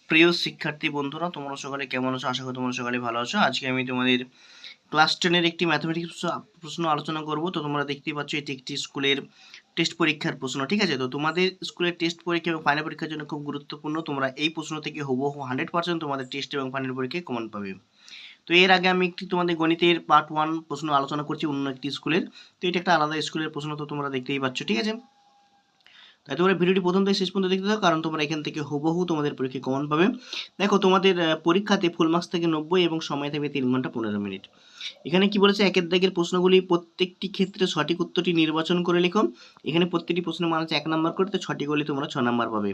প্রিয় শিক্ষার্থী বন্ধুরা, তোমরা সকালে কেমন আছো? আশা করি তোমরা সকালে ভালো আছো। আজকে আমি তোমাদের ক্লাস 10 একটি ম্যাথমেটিক্স প্রশ্ন আলোচনা করব। তো তোমরা দেখতেই পাচ্ছ এটি একটি স্কুলের টেস্ট পরীক্ষার প্রশ্ন, ঠিক আছে? তো তোমাদের স্কুলের টেস্ট পরীক্ষা এবং ফাইনাল পরীক্ষার জন্য খুব গুরুত্বপূর্ণ। তোমরা এই প্রশ্ন থেকে হুবহু 100% তোমাদের টেস্ট এবং ফাইনাল পরীক্ষায় কমন পাবে। তো এর আগে আমি একটি তোমাদের গণিতের পার্ট 1 প্রশ্ন আলোচনা করছি অন্য একটি স্কুলের। তো এটা একটা আলাদা স্কুলের প্রশ্ন, তো তোমরা দেখতেই পাচ্ছ, ঠিক আছে? তাই তোমরা ভিডিওটি প্রথম থেকে শেষ পর্যন্ত দেখতে থাকো, কারণ তোমরা এখান থেকে হুবহু তোমাদের পরীক্ষায় কমন পাবে। দেখো, তোমাদের পরীক্ষাতে ফুল মার্কস থেকে 90 এবং সময় থাকবে 3 ঘন্টা 15 মিনিট। এখানে কি বলেছে, একের দাগের প্রশ্নগুলি প্রত্যেকটি ক্ষেত্রে সঠিক উত্তরটি নির্বাচন করে লিখো। এখানে প্রত্যেকটি প্রশ্নের মান হচ্ছে 1 নাম্বার করে, তো সঠিক হলে তোমরা 6 নাম্বার পাবে।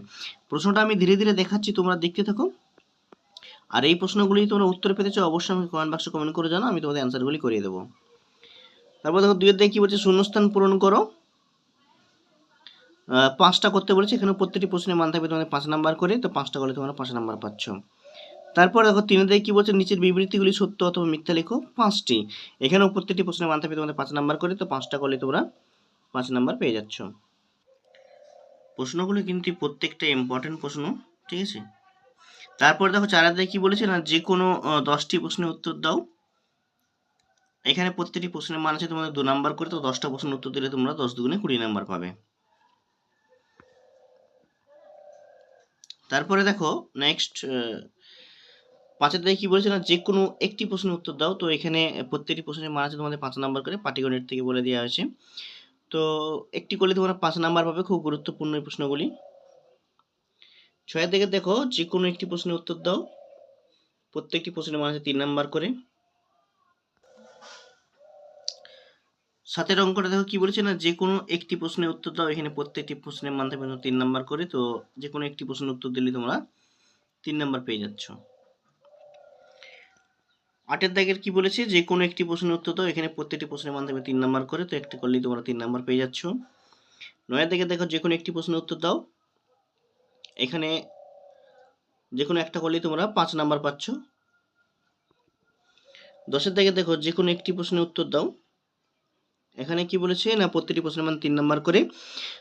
প্রশ্নটা আমি ধীরে ধীরে দেখাচ্ছি, তোমরা দেখতে থাকো। আর এই প্রশ্নগুলি তোমরা উত্তর পেতে চাও, অবশ্যই আমাকে কমেন্ট বক্সে কমেন্ট করে জানাও, আমি তোমাদের অ্যান্সারগুলি করিয়ে দেবো। তারপর দেখো, 2 এর দাগে কি বলছে, শূন্যস্থান পূরণ করো। 5টা করতে বলেছে। এখানে প্রত্যেকটি প্রশ্নের মান থাকবে তোমাদের 5 নাম্বার করে, তো 5টা করলে তোমরা 5 নাম্বার পাচ্ছ। তারপর দেখো, 3 এর কি বলছে, নিচের বিবৃতিগুলি সত্য অথবা মিথ্যা লেখো 5টি। এখানেও প্রত্যেকটি প্রশ্নের মান থাকবে তোমাদের 5 নাম্বার করে, তো 5টা করলে তোমরা 5 নাম্বার পেয়ে যাচ্ছ। প্রশ্নগুলো কিন্তু প্রত্যেকটা ইম্পর্টেন্ট প্রশ্ন, ঠিক আছে? তারপর দেখো, 4 এর কি বলেছে না, যে কোনো 10টি প্রশ্নের উত্তর দাও। এখানে প্রত্যেকটি প্রশ্নের মান আছে তোমাদের 2 নাম্বার করে, তো 10টা প্রশ্নের উত্তর দিলে তোমরা 10 দুগুণে 20 নাম্বার পাবে। তারপরে দেখো নেক্সট, 5 এর কি বলেছে না, যে কোনো একটি প্রশ্নের উত্তর দাও। তো এখানে প্রত্যেকটি প্রশ্নের মান আছে তোমাদের 5 নাম্বার করে, পাটিগণিত থেকে বলে দেওয়া হয়েছে। তো একটি করলে তোমরা 5 নাম্বার পাবে, খুব গুরুত্বপূর্ণ এই প্রশ্নগুলি। 6 এর দিকে দেখো, যে কোনো একটি প্রশ্নের উত্তর দাও। প্রত্যেকটি প্রশ্নের মান আছে 3 নাম্বার করে। 7 এর অঙ্কটা দেখো কি বলেছে না, যে কোনো একটি প্রশ্নের উত্তর দাও। এখানে প্রত্যেকটি প্রশ্নের মান থাকবে 3 নাম্বার করে, তো যে কোনো একটি প্রশ্নের উত্তর দিলে তোমরা 3 নাম্বার পেয়ে যাচ্ছ। 8 এর দাগের কি বলেছে, যে কোনো একটি প্রশ্নের উত্তর দাও। এখানে প্রত্যেকটি প্রশ্নের মান থাকবে 3 নাম্বার করে, তো একটি করলেই তোমরা 3 নাম্বার পেয়ে যাচ্ছ। 9 এর দাগে দেখো, যে কোনো একটি প্রশ্নের উত্তর দাও। এখানে যে কোনো একটা করলেই তোমরা 5 নাম্বার পাচ্ছ। 10 এর দাগে দেখো, যে কোনো একটি প্রশ্নের উত্তর দাও। এখানে কি বলেছে না, প্রত্যেকটি প্রশ্নের মান 3 নাম্বার করে,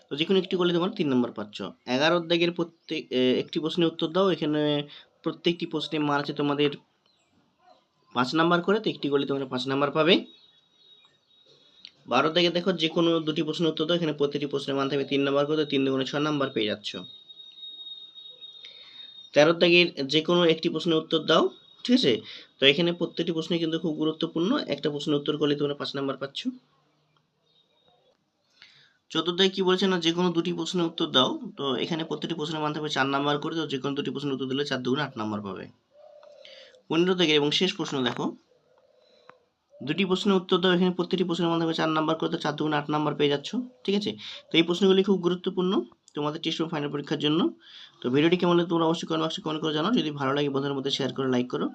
তো যে কোনো একটি করলে তোমরা 3 নাম্বার পাচ্ছ। 11 দাগের একটি প্রশ্নের উত্তর দাও। এখানে প্রত্যেকটি প্রশ্নের মান আছে তোমাদের 5 নাম্বার করে, তো একটি করলে তোমরা 5 নাম্বার পাবে। 12 দাগে দেখো, যে কোনো দুটি প্রশ্নের উত্তর দাও। এখানে প্রত্যেকটি প্রশ্নের মান থাকবে 3 নাম্বার করে, তো 3 দুগুণে 6 নাম্বার পেয়ে যাচ্ছ। 13 দাগের যে কোনো একটি প্রশ্নের উত্তর দাও, ঠিক আছে? তো এখানে প্রত্যেকটি প্রশ্ন কিন্তু খুব গুরুত্বপূর্ণ, একটা প্রশ্নের উত্তর করলে তোমরা 5 নাম্বার পাচ্ছ। 14 দাগে কি বলছে না, যে কোনো দুটি প্রশ্নের উত্তর দাও। তো এখানে প্রত্যেকটি প্রশ্নের মান থাকবে 4 নাম্বার করে, তো যে কোনো দুটি প্রশ্নের উত্তর দিলে 4 দুগুণে 8 নাম্বার পাবে। 15 দাগের এবং শেষ প্রশ্ন দেখো, দুটি প্রশ্নের উত্তর দাও। এখানে প্রত্যেকটি প্রশ্নের মান থাকবে 4 নাম্বার করে, তো 4 দুগুণে 8 নাম্বার পেয়ে যাচ্ছ, ঠিক আছে? তো এই প্রশ্নগুলি খুব গুরুত্বপূর্ণ তোমাদের টেস্ট এবং ফাইনাল পরীক্ষার জন্য। তো ভিডিওটি কেমন লাগলো তোমরা অবশ্যই কমেন্ট বক্সে কমেন্ট করে জানাও। যদি ভালো লাগে বন্ধুদের মধ্যে শেয়ার করে লাইক করো।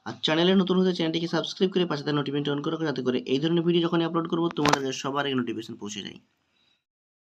আর চ্যানেলে নতুন হলে চ্যানেলটিকে সাবস্ক্রাইব করে পাশে থাকা নোটিফিকেশন অন করো, যাতে করে এই ধরনের ভিডিও যখনই আপলোড করবো তোমাদের কাছে সবার আগে নোটিফিকেশন পৌঁছে যায়।